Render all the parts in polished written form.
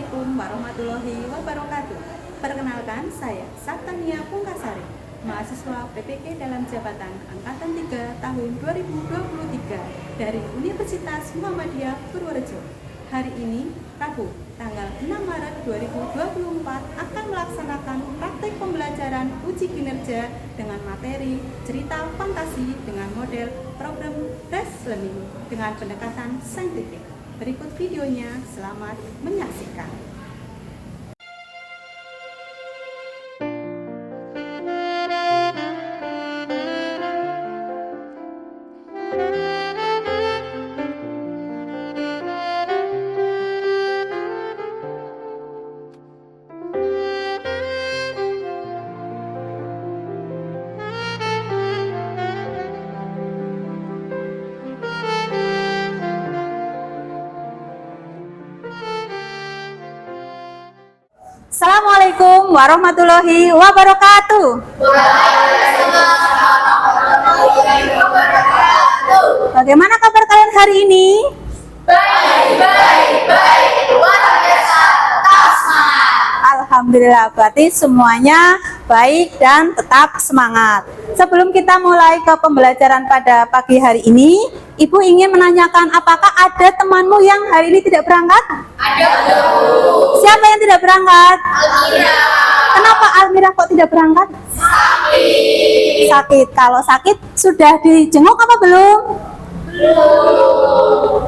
Assalamualaikum warahmatullahi wabarakatuh. Perkenalkan, saya Satania Pungkasari, mahasiswa PPK dalam jabatan Angkatan 3 tahun 2023 dari Universitas Muhammadiyah Purworejo. Hari ini, Rabu, tanggal 6 Maret 2024 akan melaksanakan praktek pembelajaran uji kinerja dengan materi cerita fantasi dengan model program Flash Learning dengan pendekatan saintifik. Berikut videonya, selamat menyaksikan. Assalamualaikum warahmatullahi wabarakatuh. Bagaimana kabar kalian hari ini? Baik. Luar biasa. Tetap semangat. Alhamdulillah, berarti semuanya baik dan tetap semangat. Sebelum kita mulai ke pembelajaran pada pagi hari ini, Ibu ingin menanyakan apakah ada temanmu yang hari ini tidak berangkat? Ada Bu. Siapa yang tidak berangkat? Almira. Kenapa Almira kok tidak berangkat? Sakit. Sakit. Kalau sakit sudah dijenguk apa belum?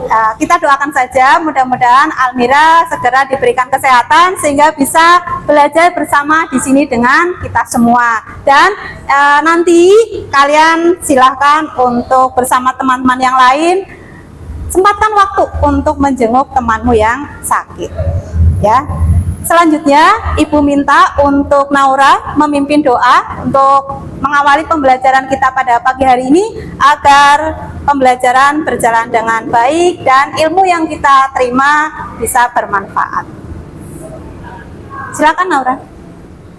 Nah, kita doakan saja mudah-mudahan Almira segera diberikan kesehatan sehingga bisa belajar bersama di sini dengan kita semua. Dan nanti kalian silahkan untuk bersama teman-teman yang lain sempatkan waktu untuk menjenguk temanmu yang sakit. Ya. Selanjutnya, Ibu minta untuk Naura memimpin doa untuk mengawali pembelajaran kita pada pagi hari ini agar pembelajaran berjalan dengan baik dan ilmu yang kita terima bisa bermanfaat. Silakan Naura.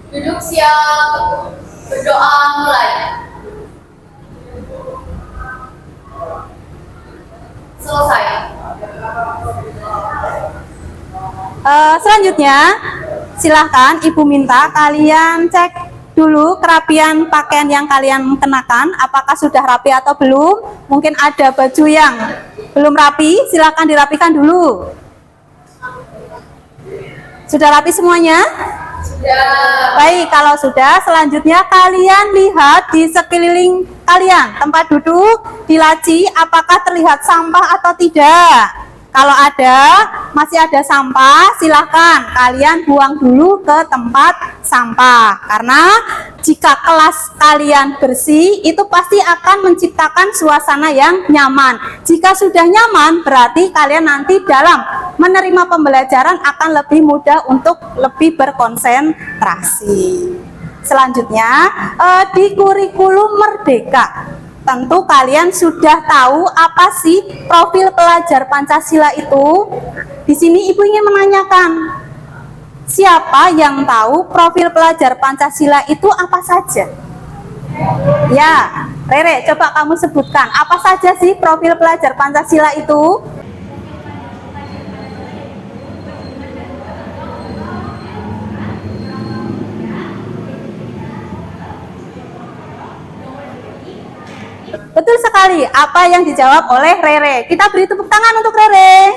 Duduk siap. Berdoa mulai. Selesai. Selanjutnya, silahkan Ibu minta kalian cek dulu kerapian pakaian yang kalian kenakan, apakah sudah rapi atau belum. Mungkin ada baju yang belum rapi, silahkan dirapikan dulu. Sudah rapi semuanya? Sudah. Baik, kalau sudah, selanjutnya kalian lihat di sekeliling kalian, tempat duduk, di laci, apakah terlihat sampah atau tidak. Kalau masih ada sampah, silahkan kalian buang dulu ke tempat sampah. Karena jika kelas kalian bersih, itu pasti akan menciptakan suasana yang nyaman. Jika sudah nyaman, berarti kalian nanti dalam menerima pembelajaran akan lebih mudah untuk lebih berkonsentrasi. Selanjutnya, di kurikulum Merdeka. Tentu kalian sudah tahu apa sih profil pelajar Pancasila itu. Di sini Ibu ingin menanyakan, siapa yang tahu profil pelajar Pancasila itu apa saja? Ya, Rere, coba kamu sebutkan, apa saja sih profil pelajar Pancasila itu? Betul sekali, apa yang dijawab oleh Rere. Kita beri tepuk tangan untuk Rere.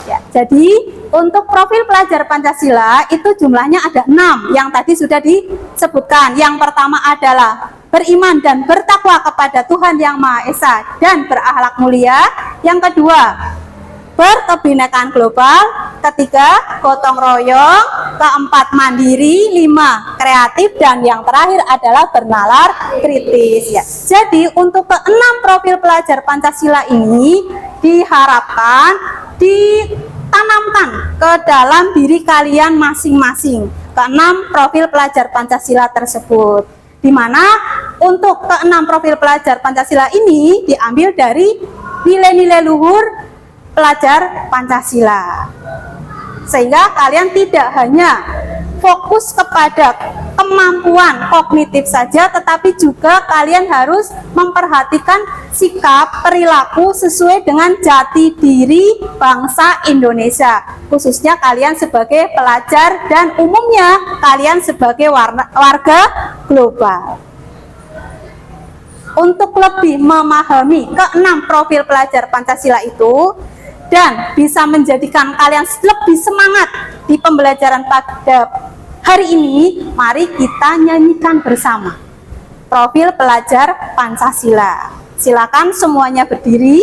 Ya, jadi untuk profil pelajar Pancasila itu jumlahnya ada 6 yang tadi sudah disebutkan. Yang pertama adalah beriman dan bertakwa kepada Tuhan Yang Maha Esa dan berakhlak mulia. Yang kedua, berkebinekaan global. Ketiga, gotong royong. Keempat, mandiri. 5, kreatif. Dan yang terakhir adalah bernalar kritis. Ya. Jadi untuk ke-6 profil pelajar Pancasila ini diharapkan ditanamkan ke dalam diri kalian masing-masing. Ke-6 profil pelajar Pancasila tersebut. Di mana untuk ke-6 profil pelajar Pancasila ini diambil dari nilai-nilai luhur pelajar Pancasila, sehingga kalian tidak hanya fokus kepada kemampuan kognitif saja, tetapi juga kalian harus memperhatikan sikap, perilaku sesuai dengan jati diri bangsa Indonesia, khususnya kalian sebagai pelajar dan umumnya kalian sebagai warga global. Untuk lebih memahami keenam profil pelajar Pancasila itu dan bisa menjadikan kalian lebih semangat di pembelajaran pada hari ini, mari kita nyanyikan bersama profil pelajar Pancasila. Silakan semuanya berdiri,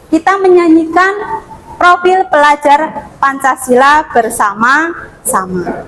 kita menyanyikan profil pelajar Pancasila bersama-sama.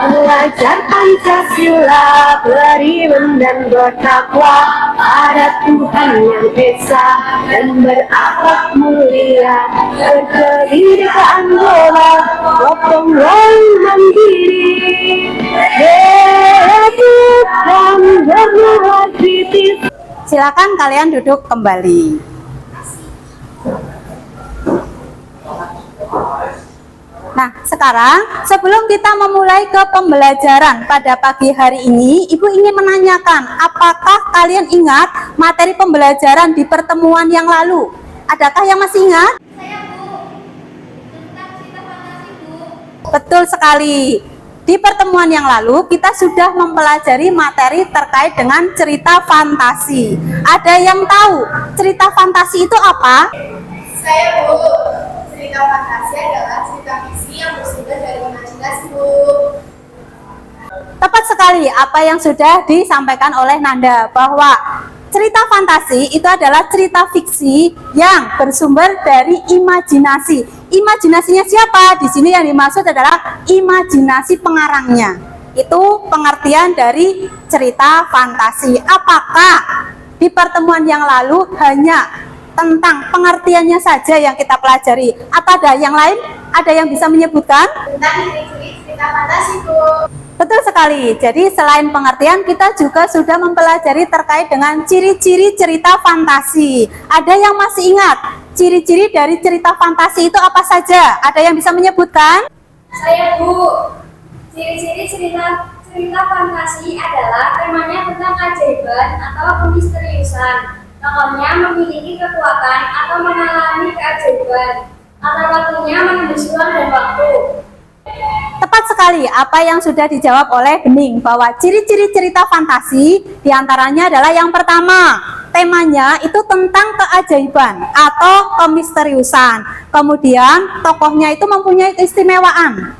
Belajar Pancasila, beriman dan bertakwa pada Tuhan yang Esa dan berakhlak mulia, berkebinekaan global, gotong royong mandiri, kreatif dan bernalar kritis. Silakan kalian duduk kembali. Nah, sekarang sebelum kita memulai ke pembelajaran pada pagi hari ini, Ibu ingin menanyakan, apakah kalian ingat materi pembelajaran di pertemuan yang lalu? Adakah yang masih ingat? Saya Bu, tentang cerita fantasi Bu. Betul sekali. Di pertemuan yang lalu kita sudah mempelajari materi terkait dengan cerita fantasi. Ada yang tahu cerita fantasi itu apa? Saya Bu, cerita fantasi adalah cerita fiksi yang bersumber dari imajinasi Bu. Tepat sekali apa yang sudah disampaikan oleh Nanda, bahwa cerita fantasi itu adalah cerita fiksi yang bersumber dari imajinasi. Imajinasinya siapa? Di sini yang dimaksud adalah imajinasi pengarangnya. Itu pengertian dari cerita fantasi. Apakah di pertemuan yang lalu hanya tentang pengertiannya saja yang kita pelajari, atau ada yang lain? Ada yang bisa menyebutkan? Tentang ciri-ciri cerita fantasi Bu. Betul sekali. Jadi selain pengertian, kita juga sudah mempelajari terkait dengan ciri-ciri cerita fantasi. Ada yang masih ingat ciri-ciri dari cerita fantasi itu apa saja? Ada yang bisa menyebutkan? Saya Bu, ciri-ciri cerita fantasi adalah temanya tentang keajaiban atau kemisteriusan. Tokohnya memiliki kekuatan atau mengalami keajaiban. Antar waktunya menembus ruang dan waktu. Tepat sekali apa yang sudah dijawab oleh Bening, bahwa ciri-ciri cerita fantasi diantaranya adalah yang pertama, temanya itu tentang keajaiban atau kemisteriusan. Kemudian tokohnya itu mempunyai keistimewaan,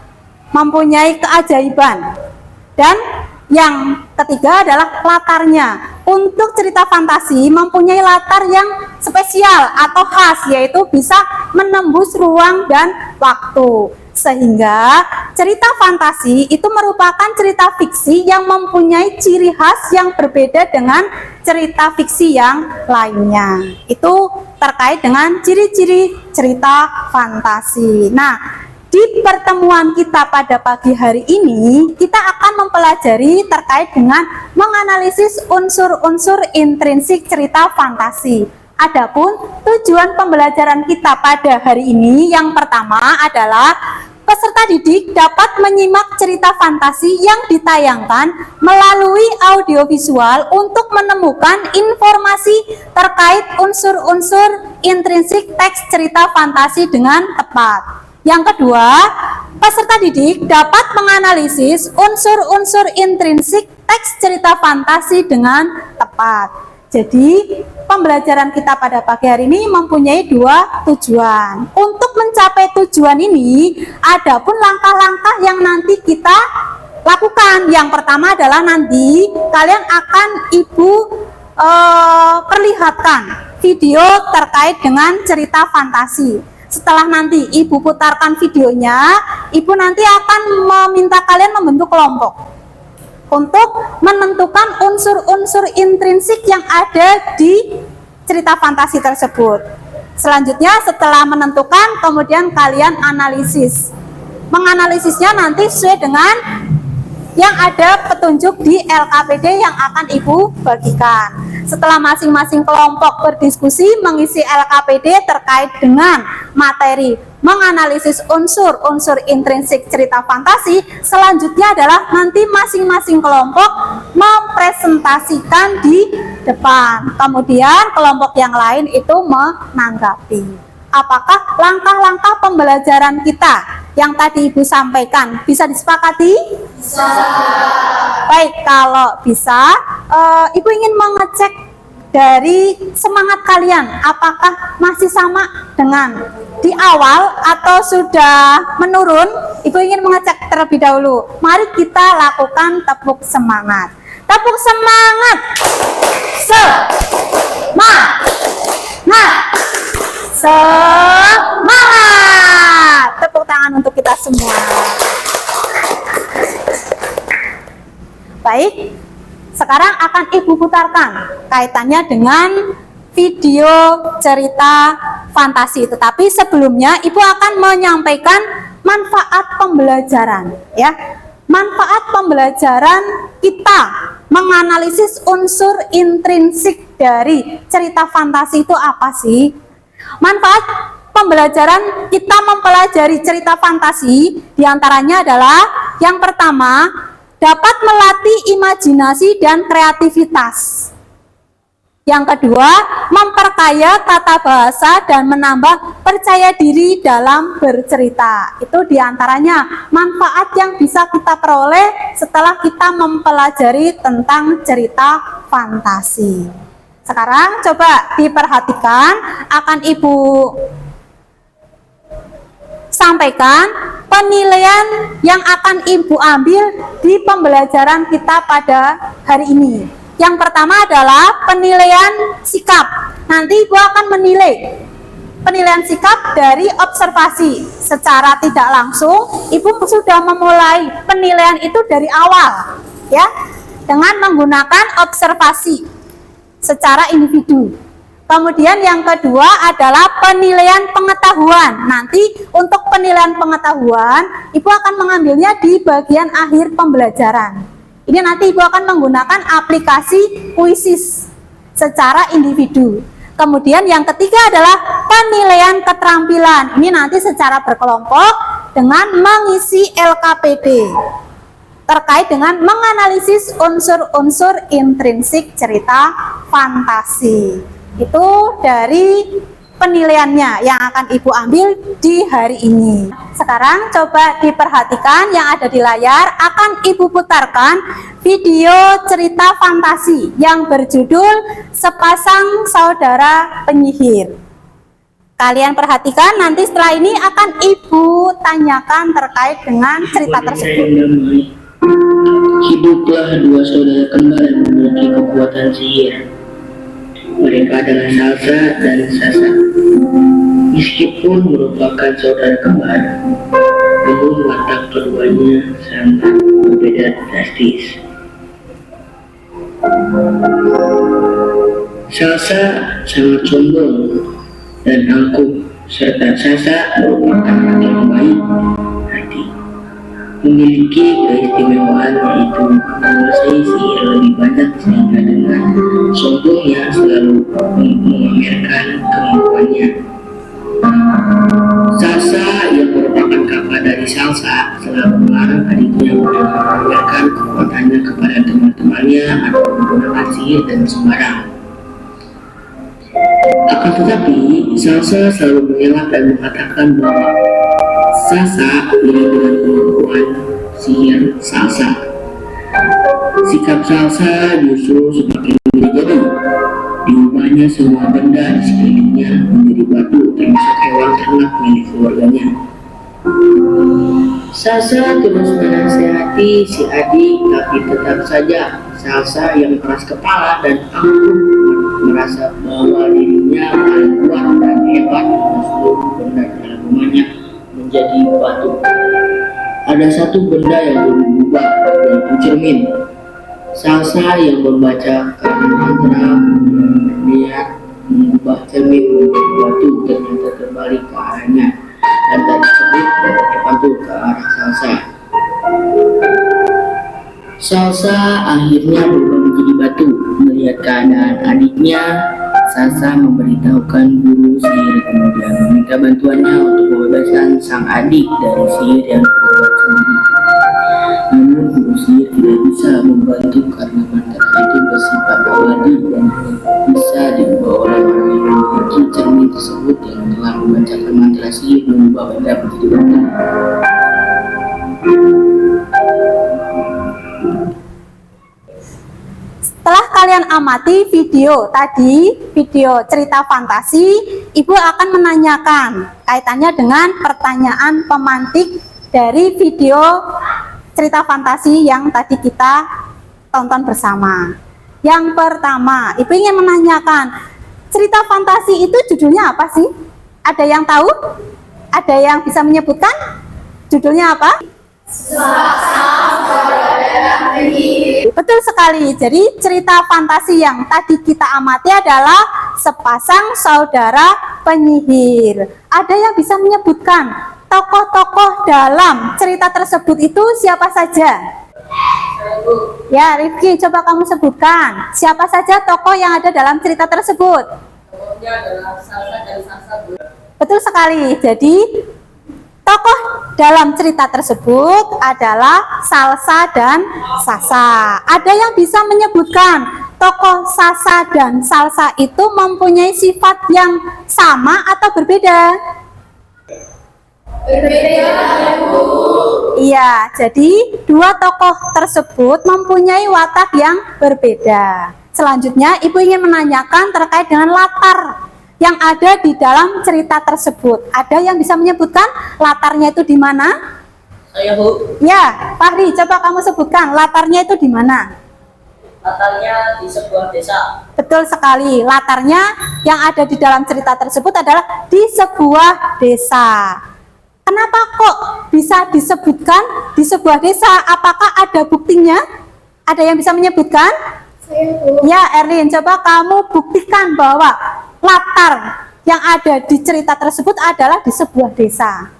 mempunyai keajaiban. Dan yang ketiga adalah latarnya. Untuk cerita fantasi mempunyai latar yang spesial atau khas, yaitu bisa menembus ruang dan waktu. Sehingga cerita fantasi itu merupakan cerita fiksi yang mempunyai ciri khas yang berbeda dengan cerita fiksi yang lainnya. Itu terkait dengan ciri-ciri cerita fantasi. Nah, di pertemuan kita pada pagi hari ini, kita akan mempelajari terkait dengan menganalisis unsur-unsur intrinsik cerita fantasi. Adapun tujuan pembelajaran kita pada hari ini yang pertama adalah peserta didik dapat menyimak cerita fantasi yang ditayangkan melalui audiovisual untuk menemukan informasi terkait unsur-unsur intrinsik teks cerita fantasi dengan tepat. Yang kedua, peserta didik dapat menganalisis unsur-unsur intrinsik teks cerita fantasi dengan tepat. Jadi, pembelajaran kita pada pagi hari ini mempunyai dua tujuan. Untuk mencapai tujuan ini, ada pun langkah-langkah yang nanti kita lakukan. Yang pertama adalah nanti kalian akan Ibu perlihatkan video terkait dengan cerita fantasi. Setelah nanti Ibu putarkan videonya, Ibu nanti akan meminta kalian membentuk kelompok untuk menentukan unsur-unsur intrinsik yang ada di cerita fantasi tersebut. Selanjutnya setelah menentukan, kemudian kalian analisis. Menganalisisnya nanti sesuai dengan yang ada petunjuk di LKPD yang akan Ibu bagikan. Setelah masing-masing kelompok berdiskusi mengisi LKPD terkait dengan materi menganalisis unsur-unsur intrinsik cerita fantasi, selanjutnya adalah nanti masing-masing kelompok mempresentasikan di depan. Kemudian kelompok yang lain itu menanggapi. Apakah langkah-langkah pembelajaran kita yang tadi Ibu sampaikan bisa disepakati? Bisa. Baik, kalau bisa, Ibu ingin mengecek dari semangat kalian, apakah masih sama dengan di awal atau sudah menurun? Ibu ingin mengecek terlebih dahulu. Mari kita lakukan tepuk semangat. Tepuk semangat. Semangat. Tepuk tangan untuk kita semua. Baik, sekarang akan Ibu putarkan kaitannya dengan video cerita fantasi. Tetapi sebelumnya Ibu akan menyampaikan manfaat pembelajaran, ya. Manfaat pembelajaran kita menganalisis unsur intrinsik dari cerita fantasi itu apa sih? Manfaat pembelajaran kita mempelajari cerita fantasi diantaranya adalah yang pertama, dapat melatih imajinasi dan kreativitas. Yang kedua, memperkaya tata bahasa dan menambah percaya diri dalam bercerita. Itu diantaranya manfaat yang bisa kita peroleh setelah kita mempelajari tentang cerita fantasi. Sekarang coba diperhatikan, akan Ibu sampaikan penilaian yang akan Ibu ambil di pembelajaran kita pada hari ini. Yang pertama adalah penilaian sikap. Nanti Ibu akan menilai penilaian sikap dari observasi. Secara tidak langsung, Ibu sudah memulai penilaian itu dari awal, ya, dengan menggunakan observasi secara individu. Kemudian yang kedua adalah penilaian pengetahuan. Nanti untuk penilaian pengetahuan, Ibu akan mengambilnya di bagian akhir pembelajaran. Ini nanti Ibu akan menggunakan aplikasi Quizzes secara individu. Kemudian yang ketiga adalah penilaian keterampilan. Ini nanti secara berkelompok dengan mengisi LKPD terkait dengan menganalisis unsur-unsur intrinsik cerita fantasi. Itu dari penilaiannya yang akan Ibu ambil di hari ini. Sekarang coba diperhatikan yang ada di layar, akan Ibu putarkan video cerita fantasi yang berjudul Sepasang Saudara Penyihir. Kalian perhatikan, nanti setelah ini akan Ibu tanyakan terkait dengan cerita tersebut. Hiduplah dua saudara kembar yang memiliki kekuatan sihir. Mereka adalah Salsa dan Sasa. Meskipun merupakan saudara kembar, namun watak keduanya sangat berbeda drastis. Salsa sangat sombong dan angkuh, serta Sasa merupakan anak yang baik hati. Memiliki keistimewaan yaitu menguasai sihir lebih banyak, sehingga dengan sombongnya selalu memamerkan kemampuannya. Sasa yang merupakan kakak dari Salsa selalu melarang adiknya memamerkan kekuatannya kepada teman-temannya atau menggunakan sihir dan sembarang. Akan tetapi, Salsa selalu mengelak dan mengatakan bahwa Sasa iri dengan kemampuan sihir Salsa. Sikap Salsa justru semakin menjadi. Diubahnya semua benda di sekelilingnya menjadi batu, termasuk hewan ternak milik keluarganya. Salsa terus menasihati si adik, tapi tetap saja Salsa yang keras kepala dan angkuh merasa bahwa dirinya paling kuat dan hebat, dan seluruh benda dalam rumahnya menjadi batu. Ada satu benda yang berubah, yaitu cermin. Salsa yang membaca mantra melihat mengubah cermin menjadi batu ternyata terbalik ke arahnya, dan tak tersebut dapat terpantul ke arah Salsa. Salsa akhirnya berubah menjadi batu. melihat keadaan adiknya, Sasa memberitahukan guru sihir kemudian meminta bantuannya untuk membebaskan sang adik dari sihir yang dibuat sendiri. Namun guru sihir tidak bisa membantu karena mantra itu bersifat abadi dan bisa diubah oleh orang yang memiliki cermin tersebut yang telah membacakan mantra sihir mengubah benda menjadi benda. Setelah kalian amati video tadi, video cerita fantasi, Ibu akan menanyakan kaitannya dengan pertanyaan pemantik dari video cerita fantasi yang tadi kita tonton bersama. Yang pertama, Ibu ingin menanyakan, cerita fantasi itu judulnya apa sih? Ada yang tahu? Ada yang bisa menyebutkan? Judulnya apa? Betul sekali. Jadi cerita fantasi yang tadi kita amati adalah Sepasang Saudara Penyihir. Ada yang bisa menyebutkan tokoh-tokoh dalam cerita tersebut itu siapa saja? Ya, Rifki, coba kamu sebutkan siapa saja tokoh yang ada dalam cerita tersebut. Tokohnya adalah Salsa dan Salsa. Betul sekali. Jadi tokoh dalam cerita tersebut adalah Salsa dan Sasa. Ada yang bisa menyebutkan tokoh Sasa dan Salsa itu mempunyai sifat yang sama atau berbeda? Iya, jadi dua tokoh tersebut mempunyai watak yang berbeda. Selanjutnya, Ibu ingin menanyakan terkait dengan latar yang ada di dalam cerita tersebut. Ada yang bisa menyebutkan latarnya itu di mana? Saya, Bu. Ya, Fahri, coba kamu sebutkan latarnya itu di mana? Latarnya di sebuah desa. Betul sekali. Latarnya yang ada di dalam cerita tersebut adalah di sebuah desa. Kenapa kok bisa disebutkan di sebuah desa? Apakah ada buktinya? Ada yang bisa menyebutkan? Saya, Bu. Ya, Erlin, coba kamu buktikan bahwa latar yang ada di cerita tersebut adalah di sebuah desa.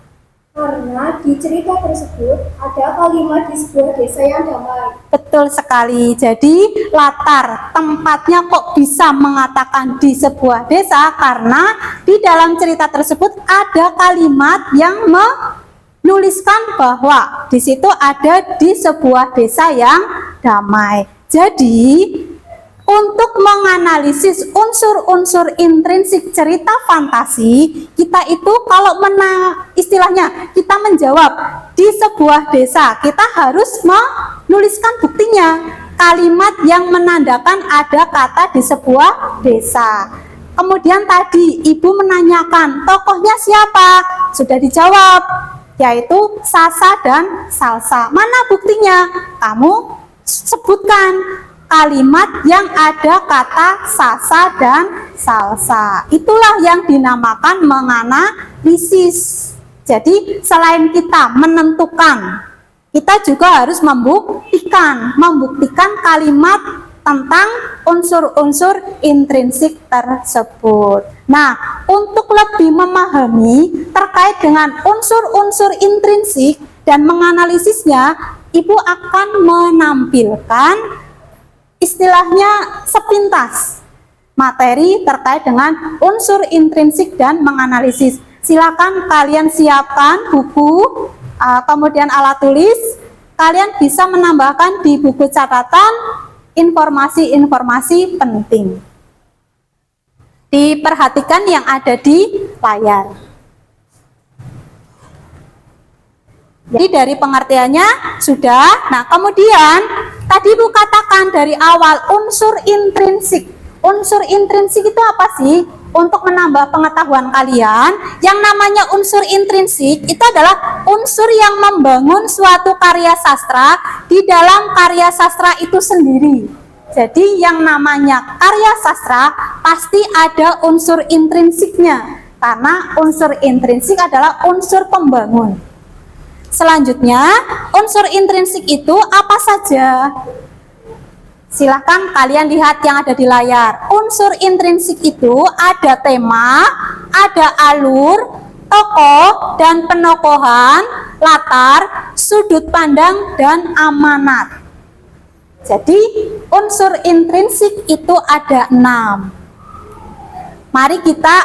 Karena di cerita tersebut ada kalimat di sebuah desa yang damai. Betul sekali. Jadi latar tempatnya kok bisa mengatakan di sebuah desa karena di dalam cerita tersebut ada kalimat yang menuliskan bahwa di situ ada di sebuah desa yang damai. Jadi untuk menganalisis unsur-unsur intrinsik cerita fantasi, kita itu kalau istilahnya kita menjawab di sebuah desa, kita harus menuliskan buktinya, kalimat yang menandakan ada kata di sebuah desa. Kemudian tadi Ibu menanyakan tokohnya siapa? Sudah dijawab, yaitu Sasa dan Salsa. Mana buktinya? Kamu sebutkan kalimat yang ada kata Sasa dan Salsa. Itulah yang dinamakan menganalisis. Jadi selain kita menentukan, kita juga harus membuktikan kalimat tentang unsur-unsur intrinsik tersebut. Nah, untuk lebih memahami terkait dengan unsur-unsur intrinsik dan menganalisisnya, Ibu akan menampilkan istilahnya sepintas materi terkait dengan unsur intrinsik dan menganalisis. Silakan kalian siapkan buku, kemudian alat tulis. Kalian bisa menambahkan di buku catatan informasi-informasi penting. Diperhatikan yang ada di layar. Jadi dari pengertiannya sudah. Nah, kemudian tadi Bu katakan dari awal unsur intrinsik. Unsur intrinsik itu apa sih? Untuk menambah pengetahuan kalian, yang namanya unsur intrinsik itu adalah unsur yang membangun suatu karya sastra di dalam karya sastra itu sendiri. Jadi yang namanya karya sastra pasti ada unsur intrinsiknya, karena unsur intrinsik adalah unsur pembangun. Selanjutnya, unsur intrinsik itu apa saja? Silahkan kalian lihat yang ada di layar. Unsur intrinsik itu ada tema, ada alur, tokoh dan penokohan, latar, sudut pandang, dan amanat. Jadi unsur intrinsik itu ada 6. Mari kita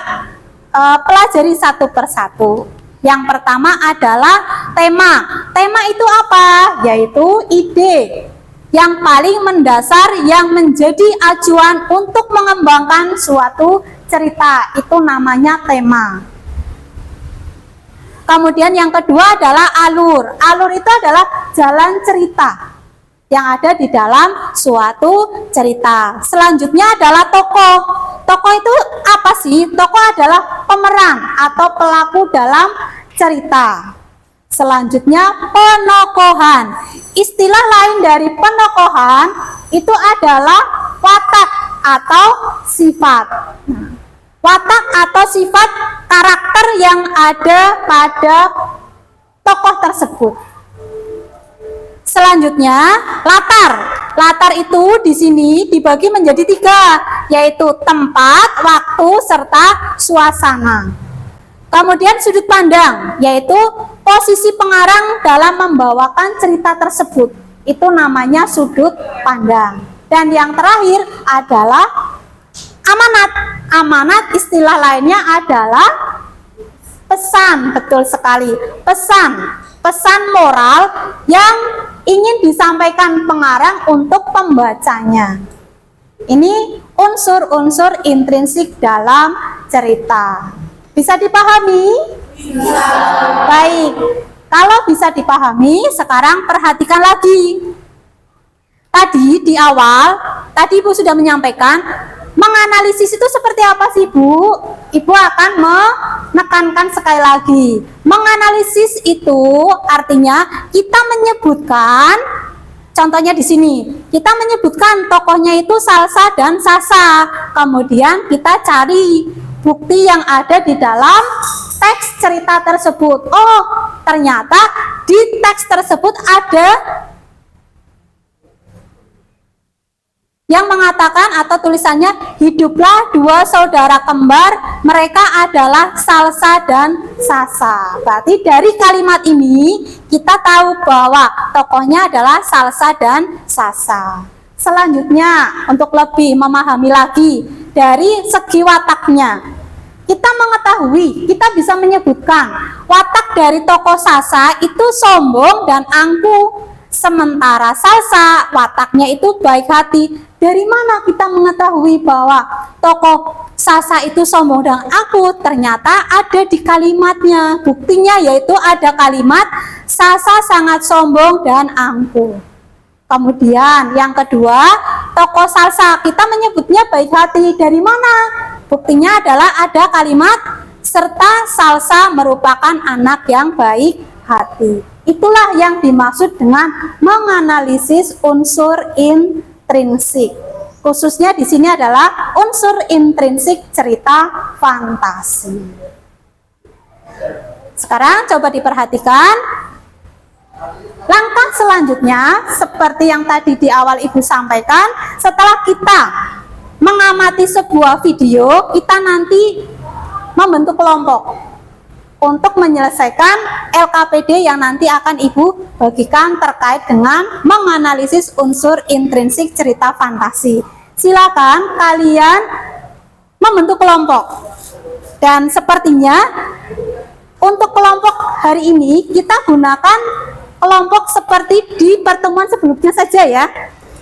pelajari satu persatu. Yang pertama adalah tema. Tema itu apa? Yaitu ide yang paling mendasar yang menjadi acuan untuk mengembangkan suatu cerita. Itu namanya tema. Kemudian yang kedua adalah alur. Alur itu adalah jalan cerita yang ada di dalam suatu cerita. Selanjutnya adalah tokoh. Tokoh itu apa sih? Tokoh adalah pemeran atau pelaku dalam cerita. Selanjutnya penokohan. Istilah lain dari penokohan itu adalah watak atau sifat. Watak atau sifat karakter yang ada pada tokoh tersebut. Selanjutnya latar. Latar itu di sini dibagi menjadi 3, yaitu tempat, waktu, serta suasana. Kemudian sudut pandang, yaitu posisi pengarang dalam membawakan cerita tersebut. Itu namanya sudut pandang. Dan yang terakhir adalah amanat. Amanat istilah lainnya adalah pesan. Betul sekali. Pesan moral yang ingin disampaikan pengarang untuk pembacanya. Ini unsur-unsur intrinsik dalam cerita. Bisa dipahami? Bisa. Baik. Kalau bisa dipahami, sekarang perhatikan lagi. Tadi di awal, tadi Ibu sudah menyampaikan, menganalisis itu seperti apa sih, Bu? Ibu akan menekankan sekali lagi. Menganalisis itu artinya kita menyebutkan, contohnya di sini, kita menyebutkan tokohnya itu Salsa dan Sasa. Kemudian kita cari bukti yang ada di dalam teks cerita tersebut. Oh, ternyata di teks tersebut ada yang mengatakan atau tulisannya, hiduplah 2 saudara kembar, mereka adalah Salsa dan Sasa. Berarti dari kalimat ini kita tahu bahwa tokohnya adalah Salsa dan Sasa. Selanjutnya, untuk lebih memahami lagi dari segi wataknya, kita mengetahui, kita bisa menyebutkan watak dari tokoh Sasa itu sombong dan angkuh. Sementara Salsa wataknya itu baik hati. Dari mana kita mengetahui bahwa tokoh Sasa itu sombong dan angkuh? Ternyata ada di kalimatnya. Buktinya yaitu ada kalimat Sasa sangat sombong dan angkuh. Kemudian yang kedua, tokoh Salsa kita menyebutnya baik hati. Dari mana? Buktinya adalah ada kalimat serta Salsa merupakan anak yang baik hati. Itulah yang dimaksud dengan menganalisis unsur intrinsik. Khususnya di sini adalah unsur intrinsik cerita fantasi. Sekarang coba diperhatikan. Langkah selanjutnya, seperti yang tadi di awal Ibu sampaikan, setelah kita mengamati sebuah video, kita nanti membentuk kelompok untuk menyelesaikan LKPD yang nanti akan Ibu bagikan terkait dengan menganalisis unsur intrinsik cerita fantasi. Silakan kalian membentuk kelompok. Dan sepertinya untuk kelompok hari ini kita gunakan kelompok seperti di pertemuan sebelumnya saja ya.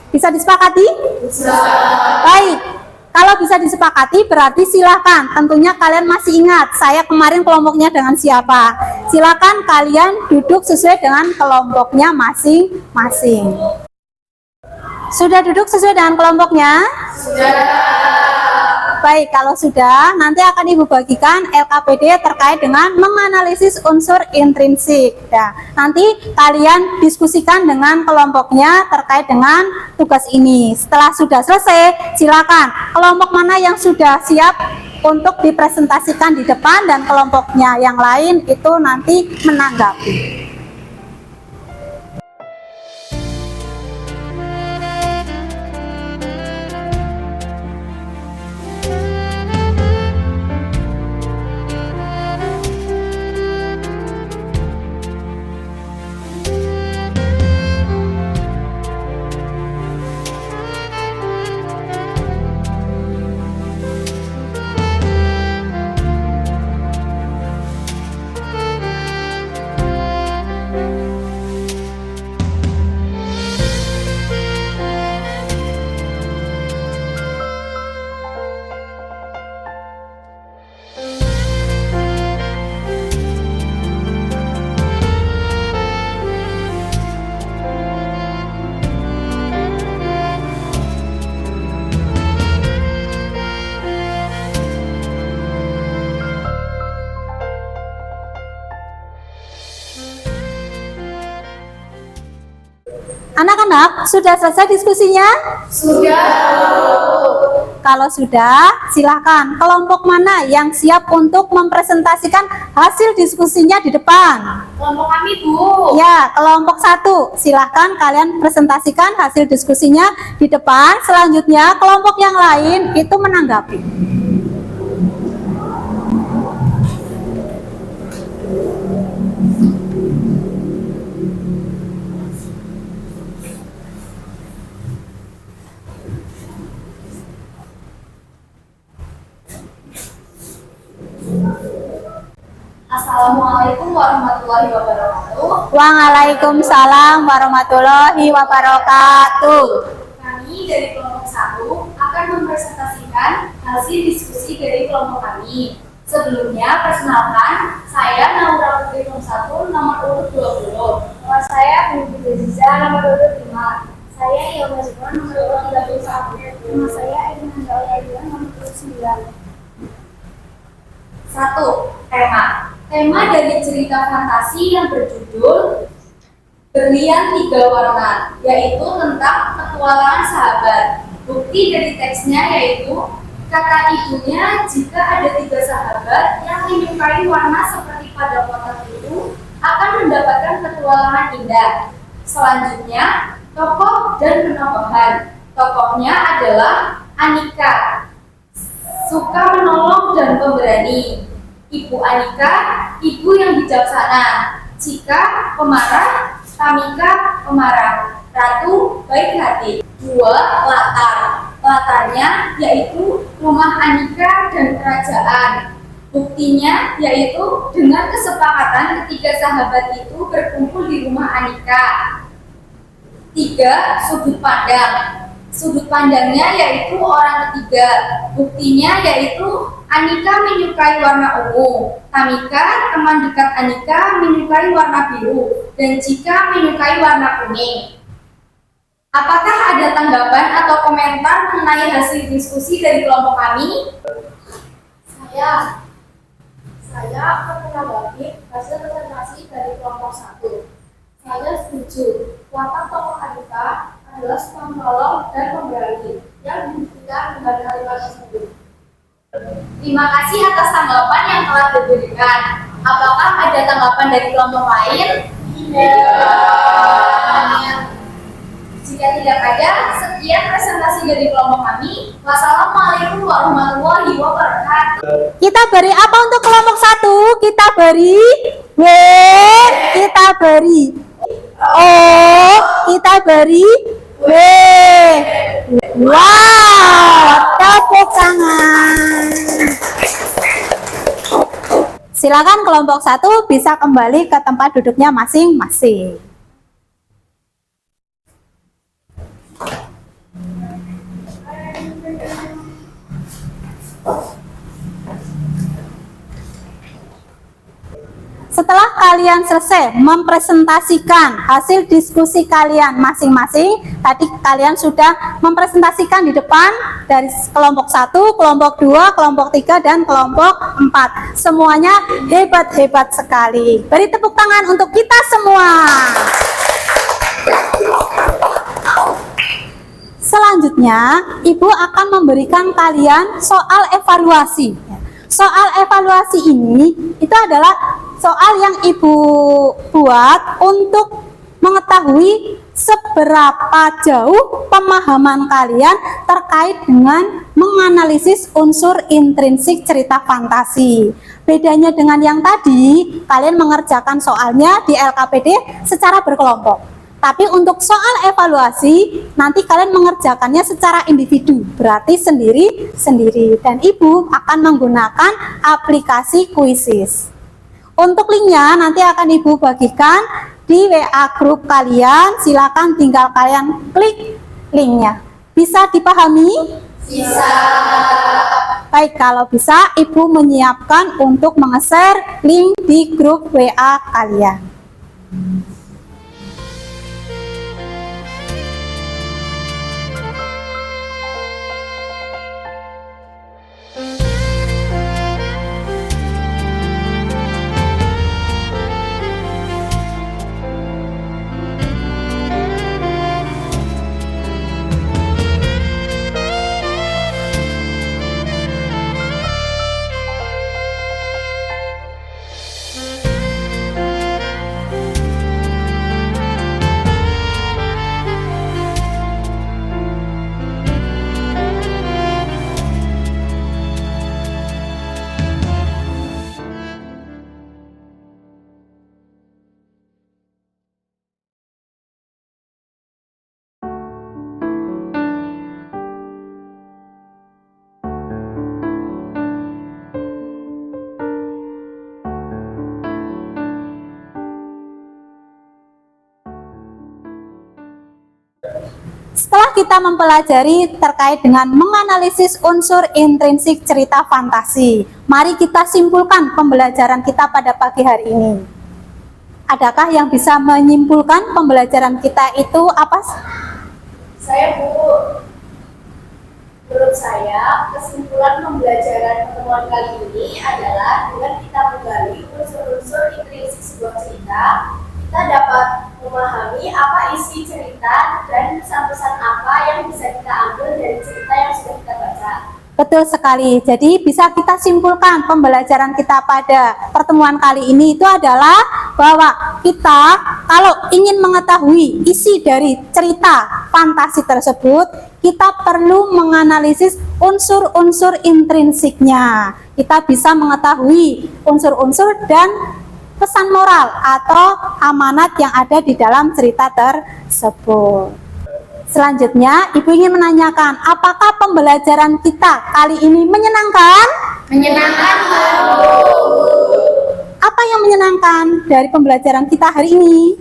Bisa disepakati? Bisa. Baik. Kalau bisa disepakati berarti silakan. Tentunya kalian masih ingat saya kemarin kelompoknya dengan siapa. Silakan kalian duduk sesuai dengan kelompoknya masing-masing. Sudah duduk sesuai dengan kelompoknya? Sudah. Baik, kalau sudah, nanti akan Ibu bagikan LKPD terkait dengan menganalisis unsur intrinsik. Nah, nanti kalian diskusikan dengan kelompoknya terkait dengan tugas ini. Setelah sudah selesai, silakan kelompok mana yang sudah siap untuk dipresentasikan di depan dan kelompoknya yang lain itu nanti menanggapi. Anak-anak, sudah selesai diskusinya? Sudah. Kalau sudah, silakan. Kelompok mana yang siap untuk mempresentasikan hasil diskusinya di depan? Kelompok kami, Bu. Ya, kelompok 1. Silakan kalian presentasikan hasil diskusinya di depan. Selanjutnya, kelompok yang lain itu menanggapi. Assalamualaikum warahmatullahi wabarakatuh. Waalaikumsalam warahmatullahi wabarakatuh. Kami dari kelompok 1 akan mempresentasikan hasil diskusi dari kelompok kami. Sebelumnya, perkenalkan, saya Naura Putri kelompok 1 nomor urut 20. Nama saya Budi Beziza, nomor urut 5. Saya Yoga Zubon, nomor urut 31. Nama saya Edwin Handaulia, nomor urut 9. 1. Tema dari cerita fantasi yang berjudul Berlian 3 Warna, yaitu tentang petualangan sahabat. Bukti dari teksnya yaitu kata ibunya jika ada 3 sahabat yang menyukai warna seperti pada kotak itu akan mendapatkan petualangan indah. Selanjutnya, tokoh dan penambahan. Tokohnya adalah Anika, suka menolong dan pemberani. Ibu Anika, ibu yang bijaksana. Cika, pemarah. Tamika, pemarah. Ratu, baik hati. 2. Latar. Latarnya yaitu rumah Anika dan kerajaan. Buktinya yaitu dengan kesepakatan ketiga sahabat itu berkumpul di rumah Anika. 3. Sudut pandang. Sudut pandangnya yaitu orang ketiga. Buktinya yaitu Anika menyukai warna ungu, Tamika, teman dekat Anika, menyukai warna biru, dan Cika menyukai warna kuning. Apakah ada tanggapan atau komentar mengenai hasil diskusi dari kelompok kami? Saya akan menanggapi hasil presentasi dari kelompok 1. Saya setuju, watak tokoh Anika adalah suka menolong dan pemberani yang dibuktikan dengan kalimat tersebut. Terima kasih atas tanggapan yang telah diberikan. Apakah ada tanggapan dari kelompok lain? Tidak. Jika tidak ada, sekian presentasi dari kelompok kami. Wassalamualaikum warahmatullahi wabarakatuh. Kita beri apa untuk kelompok 1? Kita beri W. Kita beri O. Kita beri W. Wow, tepuk tangan. Silakan kelompok 1 bisa kembali ke tempat duduknya masing-masing. Setelah kalian selesai mempresentasikan hasil diskusi kalian masing-masing, tadi kalian sudah mempresentasikan di depan dari kelompok 1, kelompok 2, kelompok 3, dan kelompok 4. Semuanya hebat-hebat sekali. Beri tepuk tangan untuk kita semua. Selanjutnya, Ibu akan memberikan kalian soal evaluasi. Soal evaluasi ini itu adalah soal yang Ibu buat untuk mengetahui seberapa jauh pemahaman kalian terkait dengan menganalisis unsur intrinsik cerita fantasi. Bedanya dengan yang tadi, kalian mengerjakan soalnya di LKPD secara berkelompok. Tapi untuk soal evaluasi, nanti kalian mengerjakannya secara individu, berarti sendiri-sendiri. Dan Ibu akan menggunakan aplikasi Quizzes. Untuk linknya nanti akan Ibu bagikan di WA grup kalian. Silakan tinggal kalian klik linknya. Bisa dipahami? Bisa. Baik, kalau bisa Ibu menyiapkan untuk menge-share link di grup WA kalian. Setelah kita mempelajari terkait dengan menganalisis unsur intrinsik cerita fantasi, mari kita simpulkan pembelajaran kita pada pagi hari ini. Adakah yang bisa menyimpulkan pembelajaran kita itu apa? Saya Bu, menurut saya kesimpulan pembelajaran pertemuan kali ini adalah dengan kita menggali unsur-unsur intrinsik sebuah cerita, kita dapat memahami apa isi cerita dan pesan-pesan apa yang bisa kita ambil dari cerita yang sudah kita baca. Betul sekali. Jadi bisa kita simpulkan pembelajaran kita pada pertemuan kali ini itu adalah bahwa kita kalau ingin mengetahui isi dari cerita fantasi tersebut, kita perlu menganalisis unsur-unsur intrinsiknya. Kita bisa mengetahui unsur-unsur dan pesan moral atau amanat yang ada di dalam cerita tersebut. Selanjutnya, Ibu ingin menanyakan, apakah pembelajaran kita kali ini menyenangkan? Menyenangkan, Bu. Apa yang menyenangkan dari pembelajaran kita hari ini?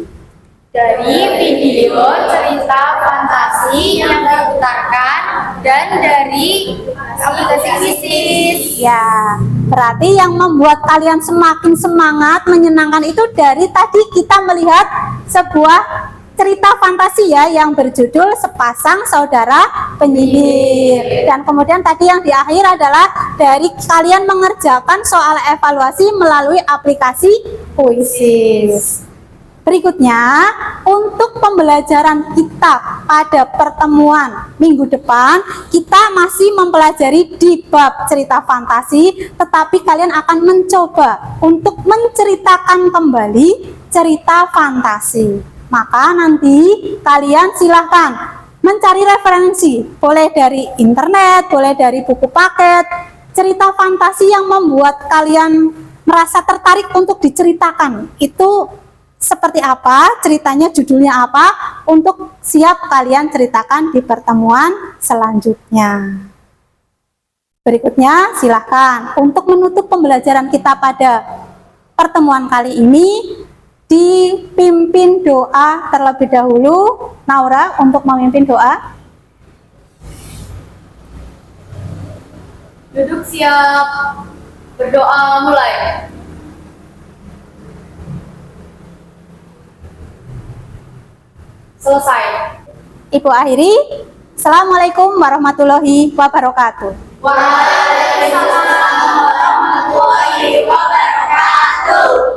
Dari video cerita fantasi yang diputarkan dan dari aplikasi Quizizz. Ya, berarti yang membuat kalian semakin semangat, menyenangkan itu dari tadi kita melihat sebuah cerita fantasi ya yang berjudul Sepasang Saudara Penyihir. Dan kemudian tadi yang di akhir adalah dari kalian mengerjakan soal evaluasi melalui aplikasi Quizizz. Berikutnya, untuk pembelajaran kita pada pertemuan minggu depan, kita masih mempelajari di bab cerita fantasi, tetapi kalian akan mencoba untuk menceritakan kembali cerita fantasi. Maka nanti kalian silahkan mencari referensi, boleh dari internet, boleh dari buku paket, cerita fantasi yang membuat kalian merasa tertarik untuk diceritakan. Itu seperti apa, ceritanya judulnya apa, untuk siap kalian ceritakan di pertemuan selanjutnya. Berikutnya silahkan untuk menutup pembelajaran kita pada pertemuan kali ini, dipimpin doa terlebih dahulu. Naura untuk memimpin doa. Duduk siap, berdoa mulai. Selesai. Ibu akhiri. Assalamualaikum warahmatullahi wabarakatuh. Waalaikumsalam warahmatullahi wabarakatuh.